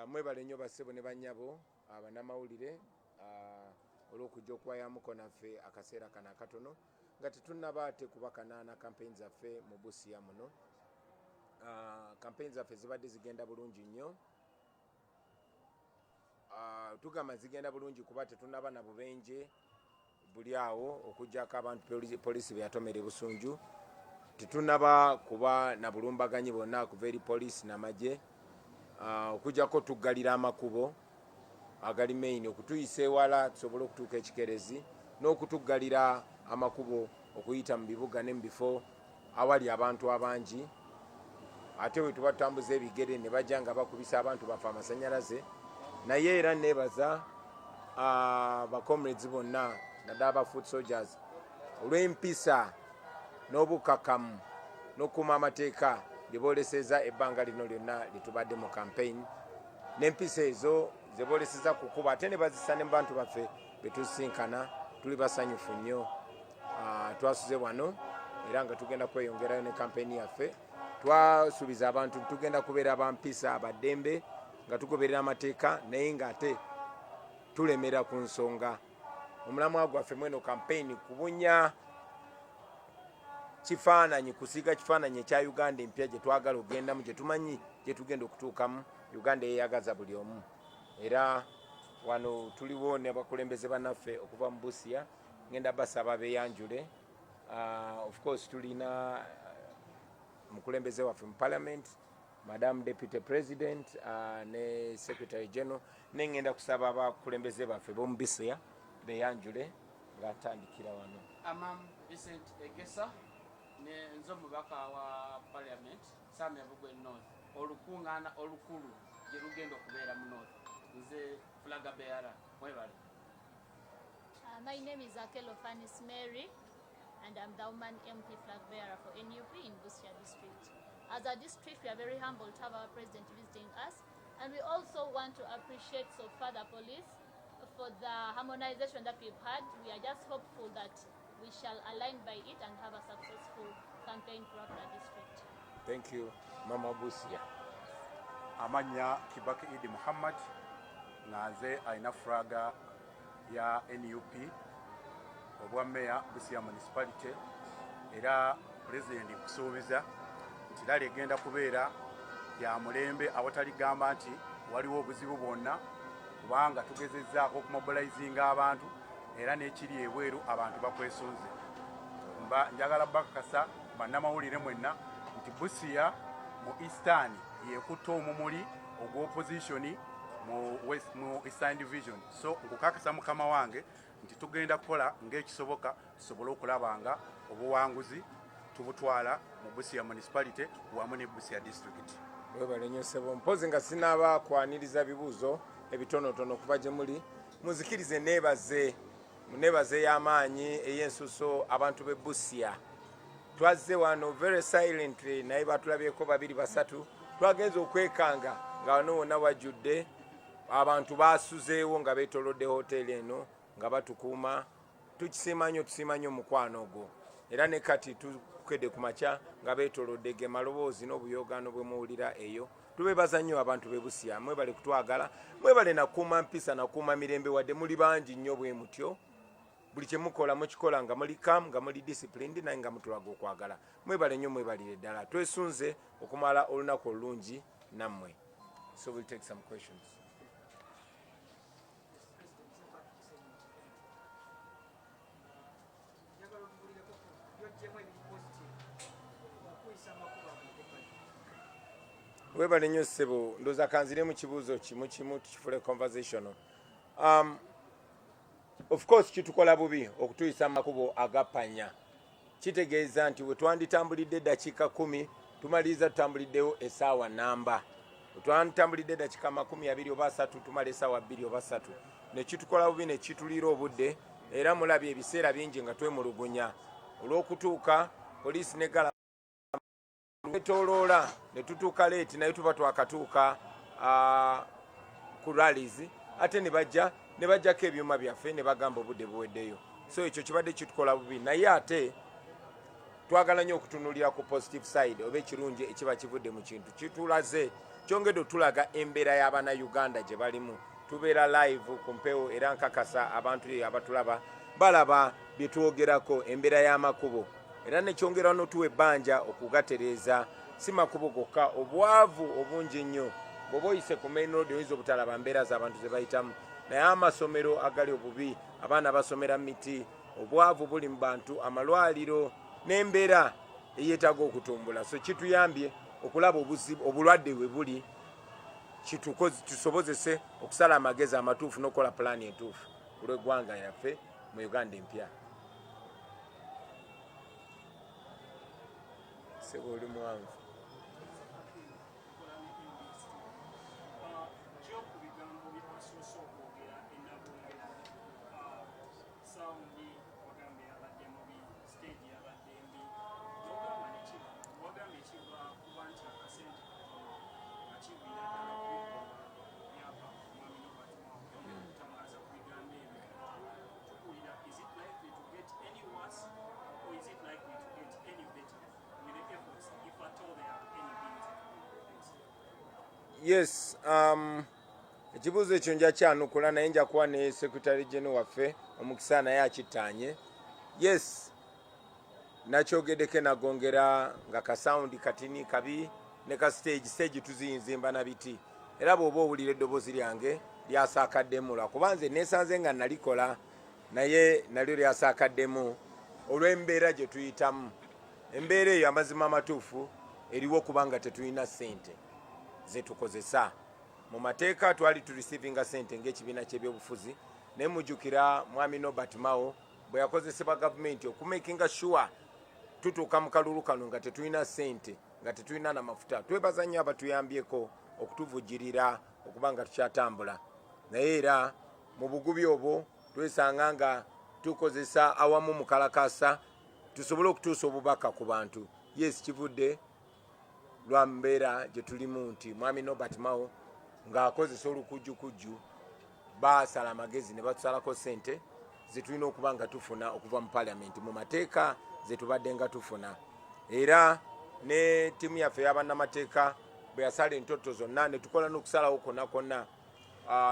mwebale nnyo bassebo ne bannyabo abanamawulire olw'okujja okuwayamuko naffe akaseera kano akatono nga tetunnaba ate kubakanaana campaign zaffe mu busia muno. Campaign zaffe zibadde zigenda bulungi nnyo. Tugamba zigenda bulungi kuba tetunnaba na bubenje buli awo okuggyako abantu poliisi be yatomera busunju. Tetunnaba kuba na bulumbaganyi bonna kuva eri poliisi n'amagye. Okujjako tuggalira amakubo agali main okutuyisa ewala tusobole okutuuka ekikerezi n'okutuggalira amakubo okuyita mu bibuga ne mu bifo awali abantu abangi. Ate we tuba tutambuza ebigere ne bajja nga bakubisa abantu baffe amasannyalaze. Naye era neebaza bacomrades bonna naddala aba foot soldiers olw'empisa n'obukakamu n'okuuma amateeka bye booleseza ebbanga lino lyonna litubadde mu campaign. N'empisa ezo ze booleseza kukuba ate ne bazisa ne mu bantu baffe be tusinkana tuli basanyufu nnyo. Twasuze wano era nga tugenda kweyongerayo ne campaign yaffe. Twasuubiza abantu tugenda kubeera abampisa abaddembe nga tugoberera amateeka naye ng'ate tulemera ku nsonga. Omulamwa gwaffe mweno campaign kubunya kifaananyi, kusiiga kifaananyi ekya Uganda empya gye twagala ogendamu, gye tumanyi gye tugenda okutuukamu, Uganda eyeyagaza buli omu. Era wano tuliwo n'abakulembeze bannaffe okuva mu busia, ngenda basaba beeyanjule. Of course tulina mukulembeze waffe mu parliament, Madam Deputy President ne Secretary General, nengenda kusaba abakulembeze baffe b'omu busia beeyanjule ng'atandikira wano. Ssente egesa nze omubaka wa parliament Same Bugwe North, olukungaana olukulu gye lugenda okubeera mu North, nze flaga bearer. Mwebale. My name is Akelo Fanis Mary and I'm the woman MP flag bearer for NUP in Busia district. As a district, we are very humbled to have our president visiting us, and we also want to appreciate so far the police for the harmonization that we've had. We are just hopeful that we shall align by it and have a successful campaign throughout the district. Thank you, Mama Busia. Amanya Kibaki Idi Muhammad, naze aina fraga ya NUP obwa meya Busia municipality, era president kusuubiza nti dali egenda kubeera ya mulembe awataligamba nti waliwo obuzibu bwonna, kubanga tugezezzaako okumobilizinga abantu era n'ekiri ebweru abantu bakwesunze. Njagala bakakasa bannamawulire mwenna nti Busia mu Eastern yekutta omumuli ogw'opposition mu Eastern Division. So nkukakasa mukama wange nti tugenda kukola ng'ekisoboka tusobole okulabanga obuwanguzi tubutwala mu Busia municipality wamu ne Busia district. Webale nnyo ssebo, mpozi nga sinaaba kwaniriza bibuuzo ebitonotono kuba gye muli. Muzikirize neebaze y'amaanyi ey'ensuso abantu b'e Busia. Twazze wano very silently naye batulabyeko babiri basatu. Twagenze okwekanga nga wano wonna wajjudde. Abantu baasuzeewo nga beetolodde hoteli eno nga batukuuma. Tusiima nnyo omukwano ogwo. Era ne kati tukedde ku makya nga beetolodde ge maloboozi n'obuyogaano bwe muwulira eyo. Tubeebaza nnyo abantu b'e Busia, mwebale kutwagala, mwebale nakuuma mpisa nakuuma mirembe wadde muli bangi nnyo bwe mutyo. Buli kye mukola mukikola nga muli calm, nga muli disciplined naye nga mutulaga okwagala. Mwebale nnyo, mwebalire ddala. Twesunze okumala olunaku olulungi nammwe. So we'll take some questions. Webale nnyo ssebo, ndooza kanzire mu kibuuzo kimu tukifule conversational. Of course kitukola bubi okutuyisa makubo agapanya. Kitegeeza nti we twanditambulidde eddakiika 10 tumaliriza tutambuliddewo essaawa namba. Twanditambulidde eddakiika 20 oba 3 tumala essaawa 2 oba 3. Ne kitukola bubi ne kituliira obudde, era mulabye ebiseera bingi nga twemulugunya. Olw'okutuuka poliisi negala twetoloola ne tutuuka leeti naye tuba twakatuuka ku rallies, ate ne bajjako ebyuma byaffe ne bagamba obudde buweddeyo. So ekyo kibadde kitukola bubi, naye ate twagala nnyo okutunuulira ku positive side oba ekirungi ekiba kivudde mu kintu. Kitulaze kyongedde tulaga embeera y'Abannayuganda gye balimu. Tubeera live ku mpewo era nkakasa abantu abatulaba balaba bye twogerako, embeera y'amakubo, era ne kyongera n'otuwa ebbanja okugatereeza. Si makubo gokka, obwavu obungi ennyo. Bw'oba oyise ku main road oyinza obutalaba mbeera z'abantu ze bayitamu, naye amasomero agali obubi, abaana basomera mu miti, obwavu buli mu bantu, amalwaliro n'embeera eyeetaaga okutumbula. So kituyambye okulaba obulwadde we buli, tusobozese okusala amagezi amatuufu n'okukola pulaani entuufu ku lw'eggwanga yaffe mu Uganda empya. Sebo oli muwanvu. Yes, ekibuuzo ekyo nja kyanukula naye nja kuwa ne Secretary General waffe omukisa naye akittaanye. Yes, nakyogeddeko nagongera nga kasawundi katini kabi ne ka stage tuziyinzimba na biti, era bw'oba owulira eddoboozi lyange lyasaakaddemu lwakuba nze neesanze nga nalikola naye nalyo lyasaakaddemu olw'embeera gye tuyitamu. Embeera eyo amazima amatuufu eriwo kubanga tetulina ssente zetukozesa. Mu mateeka twali tureceiving ssente ng'ekibiina ky'ebyobufuzi, naye mujjukira mwami Nobert Mao bwe yakozesebwa gavumenti okumakinga sure tutuuka mu kalulu kano nga tetulina ssente, nga tetulina n'amafuta. Twebaza nnyo abatuyambyeko okutuvujjirira okuba nga tukyatambula, naye era mu bugubi obwo twesanga nga tukozesa awamu mu kalakasa tusobole okutuusa obubaka ku bantu. Yes, kivudde lwa mbeera gye tulimu nti mwami Nobert Mao ng'akozesa olukujjukujju baasala amagezi ne batusalako ssente ze tulina okuba nga tufuna okuva mu paliamenti mu mateeka ze tubadde nga tufuna. Era ne ttiimu yaffe y'abannamateeka bwe yasala entoto zonna ne tukola n'okusalawo konna konna,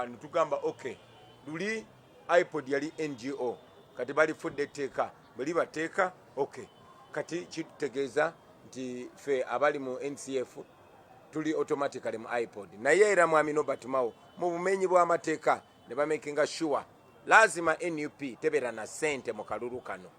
ne tugamba okay, luli Ipod yali NGO, kati balifudde etteeka, bwe libateeka okay, kati kitutegeeza nti ffe abali mu NCF tuli automatically mu Ipod. Naye era mwami Nobert Mao mu bumenyi bw'amateeka ne bamakinga sure lazima NUP tebeera na ssente mu kalulu kano.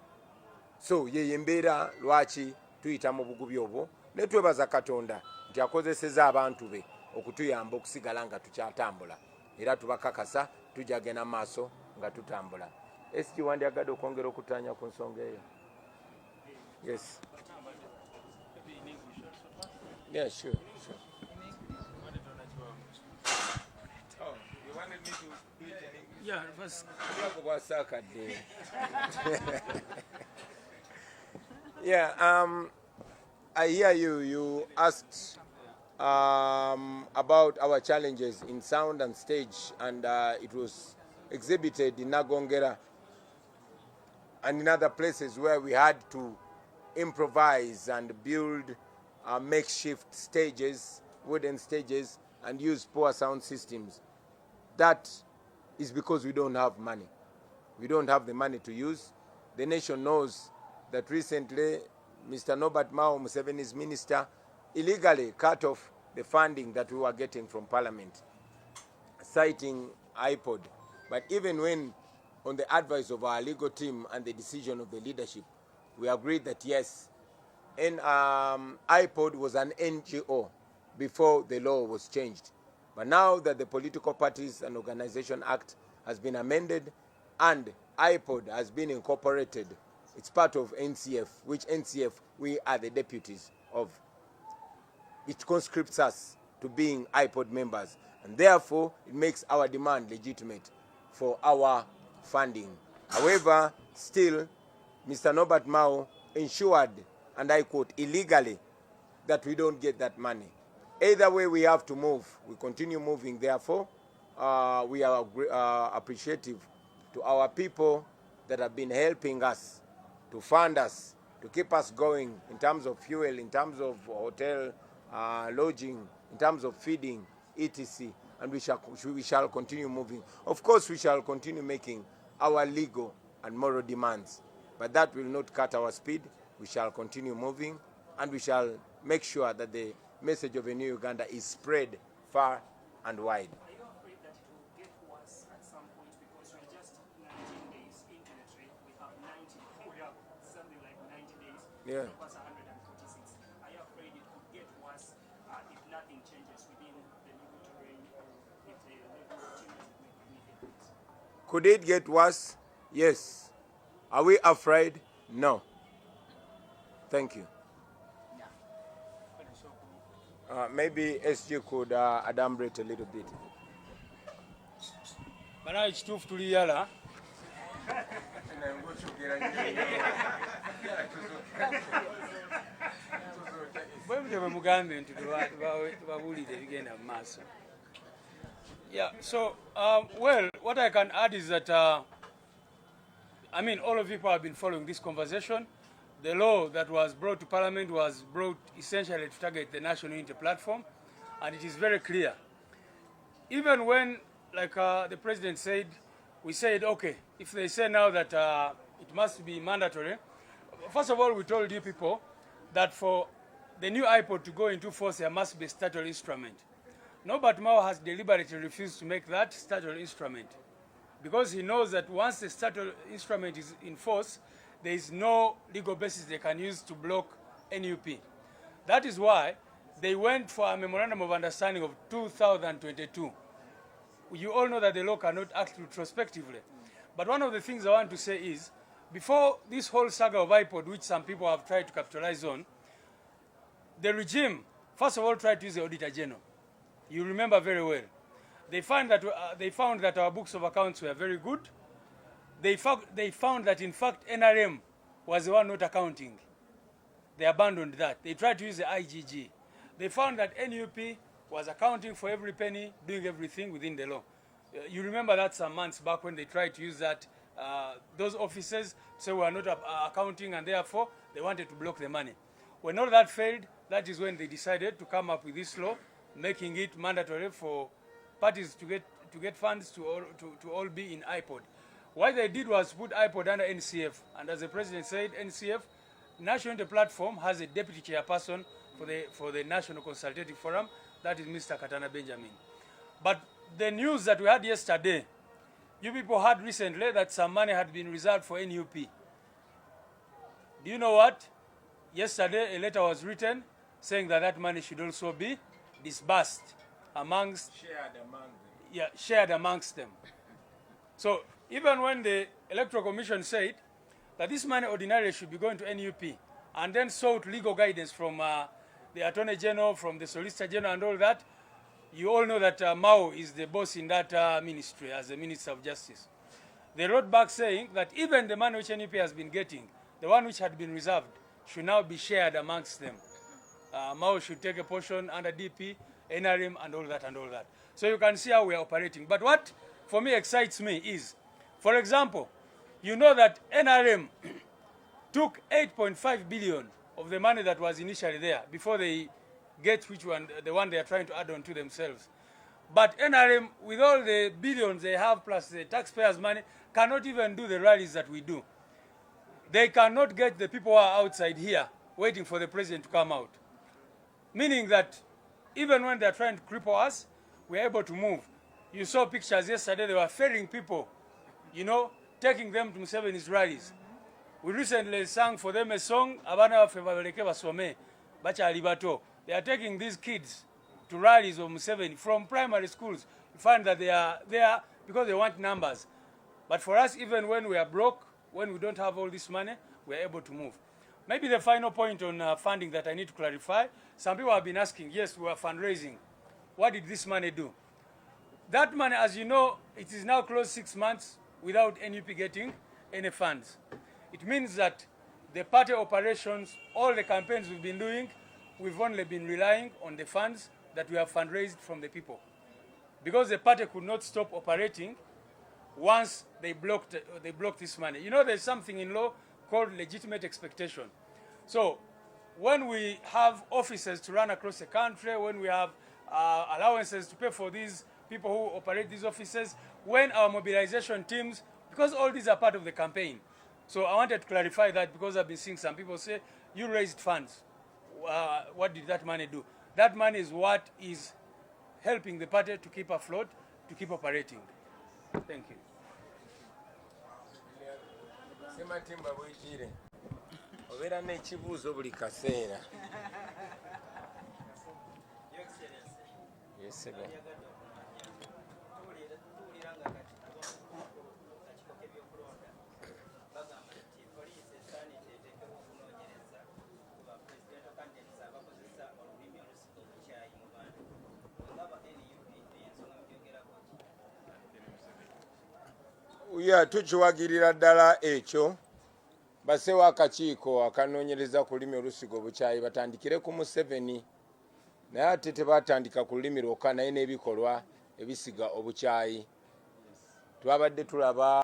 So ye embeera lwaki tuyita mu bugubi obwo, ne twebaza Katonda nti akozeseza abantu be okutuyamba okusigala nga tukyatambula, era tubakakasa tujja genda maaso nga tutambula. SG wandyagadde okwongera okutaanya ku nsonga eyo? Yes. Yeah, sure. Oh, you wanted me to do it in English? Yeah, first. Yeah, I hear you. You asked about our challenges in sound and stage, and it was exhibited in Nagongera and in other places where we had to improvise and build makeshift stages, wooden stages, and use poor sound systems. That is because we don't have money. We don't have the money to use. The nation knows that recently Mr. Nobert Mao, Museveni's minister, illegally cut off the funding that we were getting from Parliament, citing Ipod. But even when, on the advice of our legal team and the decision of the leadership, we agreed that yes, and Ipod was an NGO before the law was changed. But now that the Political Parties and Organization Act has been amended and Ipod has been incorporated, it's part of NCF, which NCF we are the deputies of. It conscripts us to being Ipod members, and therefore it makes our demand legitimate for our funding. However, still, Mr. Nobert Mao ensured, and I quote, illegally, that we don't get that money. Either way, we have to move. We continue moving. Therefore, we are appreciative to our people that have been helping us, to fund us, to keep us going in terms of fuel, in terms of hotel, lodging, in terms of feeding, etc. And we shall continue moving. Of course, we shall continue making our legal and moral demands, but that will not cut our speed. We shall continue moving, and we shall make sure that the message of a new Uganda is spread far and wide. Are you afraid that it will get worse at some point, because we're just 19 days into the trip? We have something like 90 days. Yeah. Of us 146. Are you afraid it could get worse if nothing changes within the legal terrain, or if the legal changes make immediate? Could it get worse? Yes. Are we afraid? No. Thank you. Maybe SG could adumbrate a little bit. Bana ekituufu tuli yala. Bwe mugambe nti babuulire ebigenda mu maaso. Yeah, so, well, what I can add is that, I mean, all of you have been following this conversation. The law that was brought to Parliament was brought essentially to target the National Unity Platform, and it is very clear. Even when, like the President said, we said, okay, if they say now that it must be mandatory, first of all, we told you people that for the new Ipod to go into force, there must be a statutory instrument. No, but Mao has deliberately refused to make that statutory instrument, because he knows that once the statutory instrument is in force, there is no legal basis they can use to block NUP. That is why they went for a memorandum of understanding of 2022. You all know that the law cannot act retrospectively. But one of the things I want to say is, before this whole saga of Ipod, which some people have tried to capitalize on, the regime, first of all, tried to use the Auditor General. You remember very well. They found that our books of accounts were very good. They found that, in fact, NRM was the one not accounting. They abandoned that. They tried to use the IGG. They found that NUP was accounting for every penny, doing everything within the law. You remember that some months back when they tried to use that, those officers say we are not accounting, and therefore they wanted to block the money. When all that failed, that is when they decided to come up with this law, making it mandatory for parties to get funds to all be in Ipod. What they did was put Ipod under NCF, and as the President said, NCF, National Unity Platform, has a deputy chairperson for the National Consultative Forum, that is Mr. Katana Benjamin. But the news that we had yesterday, you people heard recently that some money had been reserved for NUP. Do you know what? Yesterday, a letter was written saying that that money should also be disbursed amongst... shared amongst them. So, even when the Electoral Commission said that this money ordinarily should be going to NUP, and then sought legal guidance from the Attorney General, from the Solicitor General and all that, you all know that Mao is the boss in that ministry as the Minister of Justice. They wrote back saying that even the money which NUP has been getting, the one which had been reserved, should now be shared amongst them. Mao should take a portion under DP, NRM, and all that and all that. So you can see how we are operating. But what, for me, excites me is, for example, you know that NRM took 8.5 billion of the money that was initially there before they get which one, the one they are trying to add on to themselves. But NRM, with all the billions they have plus the taxpayers' money, cannot even do the rallies that we do. They cannot get the people who are outside here waiting for the president to come out. Meaning that even when they are trying to cripple us, we are able to move. You saw pictures yesterday, they were ferrying people, you know, taking them to Museveni's rallies. We recently sang for them a song, Abana Fevaleke Basome, Bachali Bato. They are taking these kids to rallies of Museveni from primary schools. You find that they are there because they want numbers. But for us, even when we are broke, when we don't have all this money, we are able to move. Maybe the final point on funding that I need to clarify, some people have been asking, yes, we are fundraising. What did this money do? That money, as you know, it is now close 6 months without NUP getting any funds. It means that the party operations, all the campaigns we've been doing, we've only been relying on the funds that we have fundraised from the people. Because the party could not stop operating once they blocked this money. You know, there's something in law called legitimate expectation. So when we have officers to run across the country, when we have allowances to pay for these people who operate these offices, when our mobilization teams, because all these are part of the campaign. So I wanted to clarify that, because I've been seeing some people say, you raised funds. What did that money do? That money is what is helping the party to keep afloat, to keep operating. Thank you. Sematimba bwikire. Obera n'ekibuuzo buli kaseera. Yes, sir. Tukiwagirira ddala ekyo basewo akakiiko akanoonyereza ku lulimi olusiga obukyayi batandikire ku Museveni, naye ate tebatandika ku lulimi lwokka naye n'ebikolwa ebisiga obukyayi. Twabadde tulaba